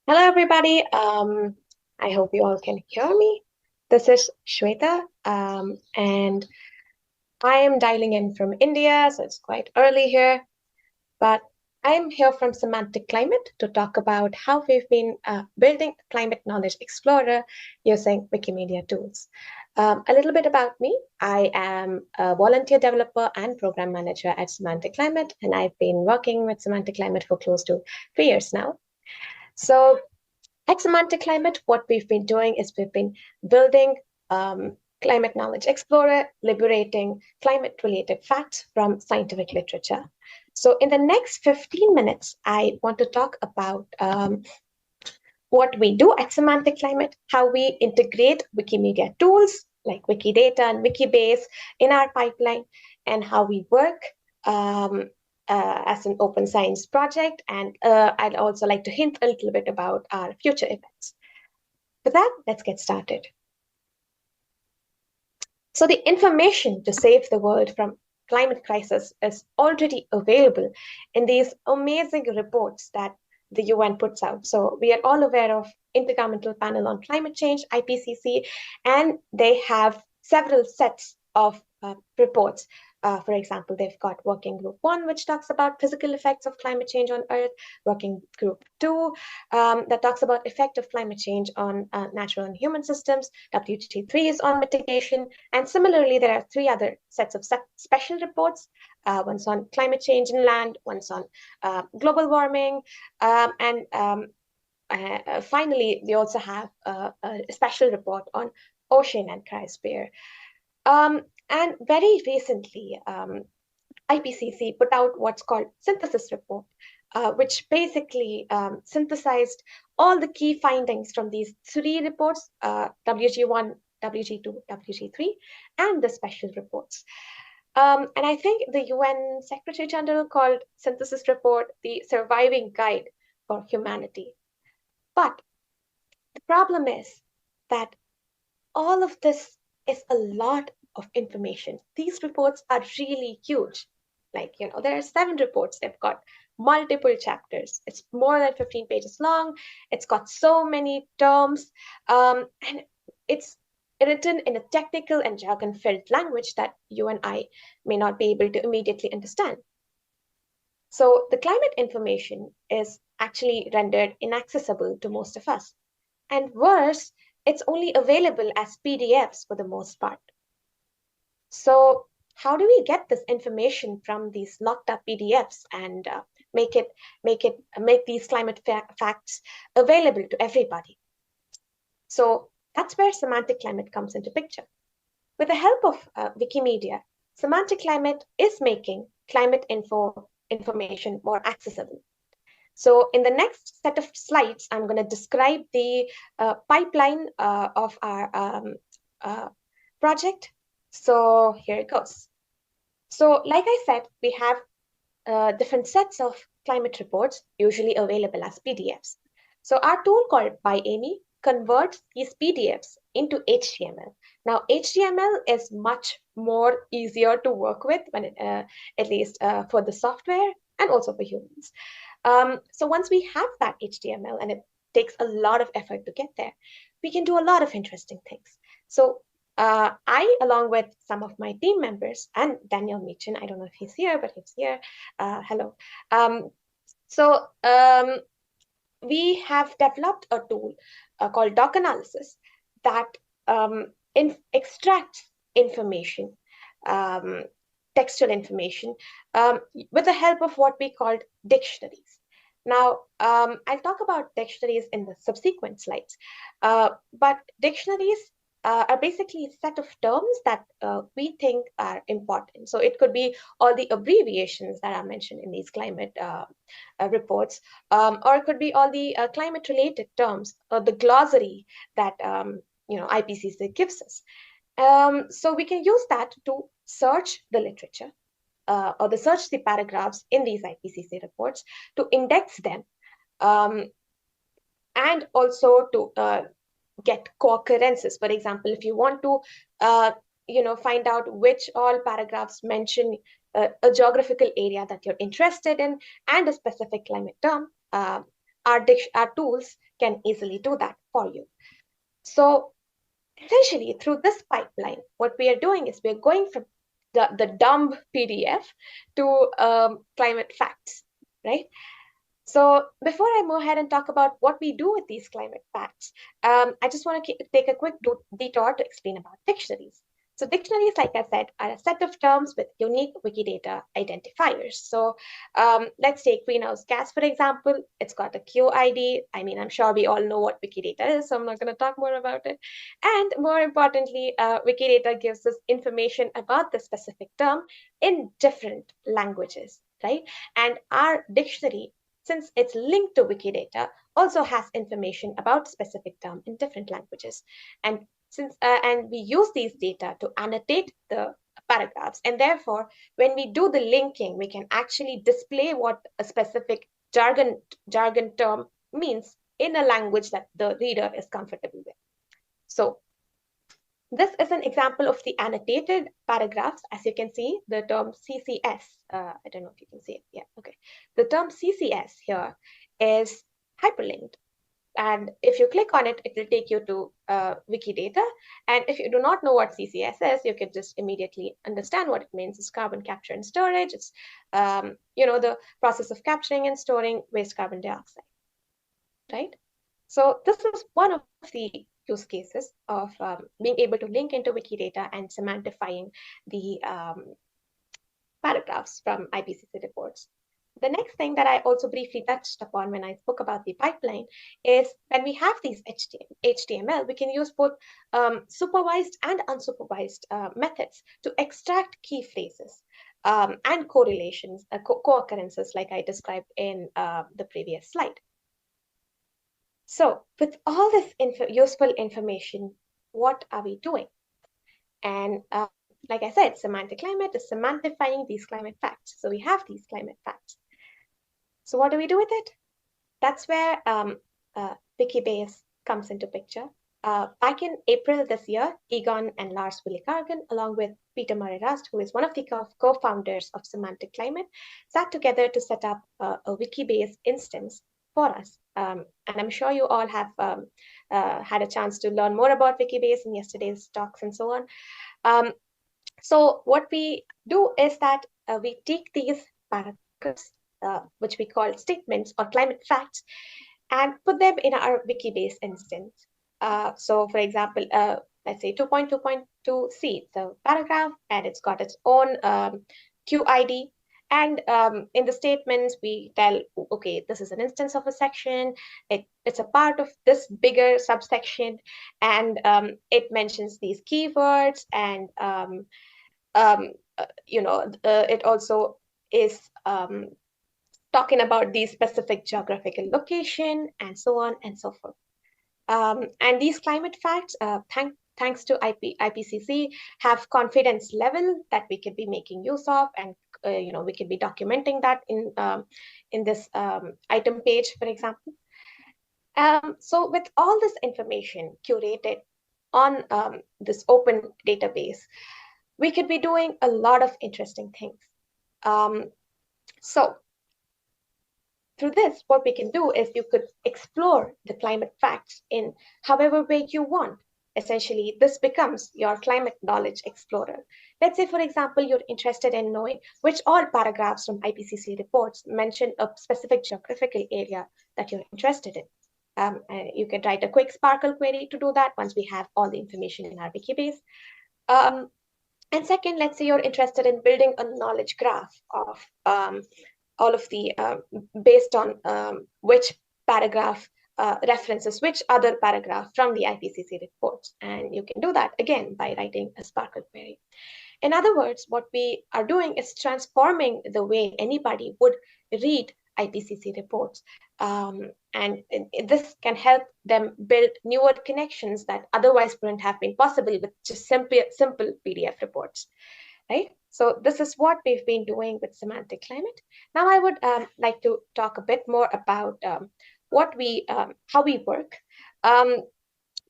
Hello, everybody. I hope you all can hear me. This is Shweata, and I am dialing in from India, so it's quite early here. But I'm here from Semantic Climate to talk about how we've been building a climate knowledge explorer using Wikimedia tools. A little bit about me. I am a volunteer developer and program manager at Semantic Climate, and I've been working with Semantic Climate for close to 3 years now. So at Semantic Climate, what we've been doing is we've been building Climate Knowledge Explorer, liberating climate-related facts from scientific literature. So in the next 15 minutes, I want to talk about what we do at Semantic Climate, how we integrate Wikimedia tools like Wikidata and Wikibase in our pipeline, and how we work as an open science project. And I'd also like to hint a little bit about our future events. With that, let's get started. So the information to save the world from climate crisis is already available in these amazing reports that the UN puts out. So we are all aware of Intergovernmental Panel on Climate Change, IPCC, and they have several sets of reports. For example, they've got Working Group 1, which talks about physical effects of climate change on Earth, Working Group 2, that talks about effect of climate change on natural and human systems, WG3 is on mitigation, and similarly, there are three other sets of special reports. One's on climate change in land, one's on global warming, and finally, we also have a special report on ocean and cryosphere. And very recently, IPCC put out what's called synthesis report, which basically synthesized all the key findings from these three reports, WG1, WG2, WG3, and the special reports. And I think the UN Secretary General called synthesis report the surviving guide for humanity. But the problem is that all of this is a lot of information. These reports are really huge. Like, there are 7 reports. They've got multiple chapters. It's more than 15 pages long. It's got so many terms. And it's written in a technical and jargon-filled language that you and I may not be able to immediately understand. So the climate information is actually rendered inaccessible to most of us. And worse, it's only available as PDFs for the most part. So how do we get this information from these locked up PDFs and make these climate facts available to everybody? So that's where Semantic Climate comes into picture. With the help of Wikimedia, Semantic Climate is making climate information more accessible. So in the next set of slides, I'm going to describe the pipeline of our project. So here it goes. So like I said, we have different sets of climate reports, usually available as PDFs. So our tool called ByAmy converts these PDFs into HTML. Now, HTML is much more easier to work with, when at least for the software and also for humans. So once we have that HTML, and it takes a lot of effort to get there, we can do a lot of interesting things. So I, along with some of my team members, and Daniel Meechin, I don't know if he's here, but he's here. Hello. We have developed a tool called Doc Analysis that extracts information, textual information, with the help of what we called dictionaries. Now, I'll talk about dictionaries in the subsequent slides, but dictionaries are basically a set of terms that we think are important. So it could be all the abbreviations that are mentioned in these climate reports, or it could be all the climate-related terms, or the glossary that IPCC gives us. So we can use that to search the literature, or search the paragraphs in these IPCC reports, to index them, and also to get co-occurrences. For example, if you want to find out which all paragraphs mention a geographical area that you're interested in and a specific climate term, our tools can easily do that for you. So essentially, through this pipeline, what we are doing is we're going from the dumb PDF to climate facts, right? So before I move ahead and talk about what we do with these climate facts, I just want to take a quick detour to explain about dictionaries. So dictionaries, like I said, are a set of terms with unique Wikidata identifiers. So let's take greenhouse gas, for example. It's got a QID. I mean, I'm sure we all know what Wikidata is, so I'm not going to talk more about it. And more importantly, Wikidata gives us information about the specific term in different languages, right? And our dictionary, since it's linked to Wikidata, also has information about specific term in different languages. And and we use these data to annotate the paragraphs, and therefore when we do the linking, we can actually display what a specific jargon term means in a language that the reader is comfortable with. So this is an example of the annotated paragraphs. As you can see, the term CCS, I don't know if you can see it. Yeah, okay. The term CCS here is hyperlinked. And if you click on it, it will take you to Wikidata. And if you do not know what CCS is, you can just immediately understand what it means. It's carbon capture and storage. It's, the process of capturing and storing waste carbon dioxide, right? So this is one of the use cases of being able to link into Wikidata and semantifying the paragraphs from IPCC reports. The next thing that I also briefly touched upon when I spoke about the pipeline is when we have these HTML, we can use both supervised and unsupervised methods to extract key phrases and correlations, co-occurrences like I described in the previous slide. So with all this useful information, what are we doing? And like I said, semantic climate is semantifying these climate facts. So we have these climate facts. So what do we do with it? That's where Wikibase comes into picture. Back in April this year, Egon and Lars Willikargen, along with Peter Murray Rust, who is one of the co-founders of Semantic Climate, sat together to set up a Wikibase instance for us. And I'm sure you all have had a chance to learn more about Wikibase in yesterday's talks and so on. So what we do is that we take these paragraphs, which we call statements or climate facts, and put them in our Wikibase instance. So for example, let's say 2.2.2c, it's a paragraph and it's got its own QID. And in the statements, we tell, okay, this is an instance of a section. It's a part of this bigger subsection, and it mentions these keywords, and it also is talking about the specific geographical location, and so on and so forth. And these climate facts, thanks to IPCC, have confidence level that we could be making use of, and we could be documenting that in this item page, for example. So with all this information curated on this open database, we could be doing a lot of interesting things. So through this, what we can do is you could explore the climate facts in however way you want. Essentially, this becomes your climate knowledge explorer. Let's say, for example, you're interested in knowing which all paragraphs from IPCC reports mention a specific geographical area that you're interested in. You can write a quick Sparkle query to do that once we have all the information in our Wikibase. And second, let's say you're interested in building a knowledge graph of all of the, based on which paragraph references which other paragraph from the IPCC reports. And you can do that again by writing a Sparkle query. In other words, what we are doing is transforming the way anybody would read IPCC reports. And this can help them build newer connections that otherwise wouldn't have been possible with just simple PDF reports, right? So this is what we've been doing with Semantic Climate. Now I would like to talk a bit more about how we work.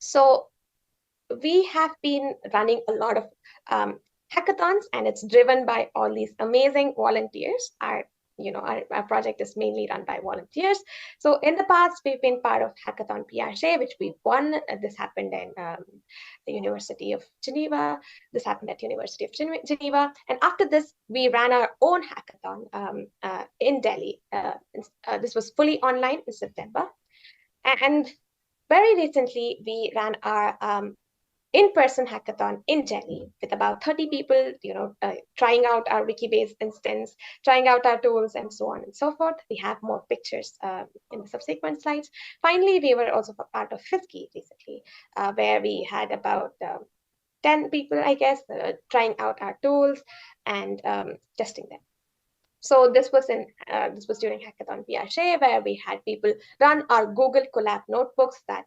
So we have been running a lot of hackathons, and it's driven by all these amazing volunteers. Our our project is mainly run by volunteers. So in the past, we've been part of Hackathon Piaget, which we won. This happened in the University of Geneva. This happened at University of Geneva. And after this, we ran our own hackathon in Delhi. This was fully online in September. And very recently, we ran our in-person hackathon in Delhi with about 30 people, trying out our Wikibase instance, trying out our tools, and so on and so forth. We have more pictures in the subsequent slides. Finally, we were also part of Hegde recently, where we had about 10 people, I guess, trying out our tools and testing them. So this was during Hackathon Piaget, where we had people run our Google Colab notebooks that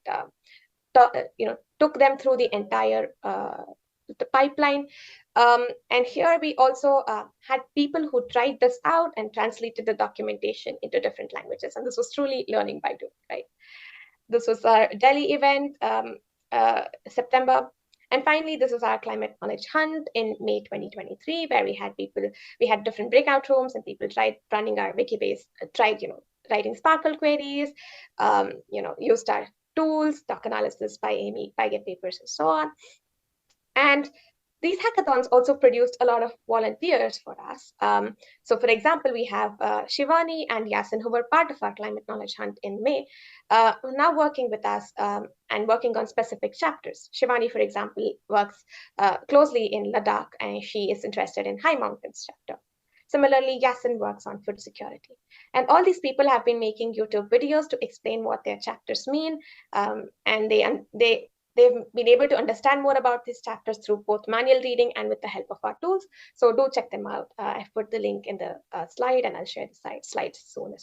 took them through the entire the pipeline. And here we also had people who tried this out and translated the documentation into different languages. And this was truly learning by doing, right? This was our Delhi event, September. And finally, this was our climate knowledge hunt in May 2023, where we had different breakout rooms and people tried running our Wikibase, tried, writing Sparkle queries, used our tools, doc analysis by Amy, Pygate papers, and so on. And these hackathons also produced a lot of volunteers for us. So for example, we have Shivani and Yasin, who were part of our climate knowledge hunt in May, now working with us and working on specific chapters. Shivani, for example, works closely in Ladakh, and she is interested in high mountains chapter. Similarly, Yasin works on food security. And all these people have been making YouTube videos to explain what their chapters mean, and they've been able to understand more about these chapters through both manual reading and with the help of our tools. So do check them out. I've put the link in the slide, and I'll share the slides soon as well.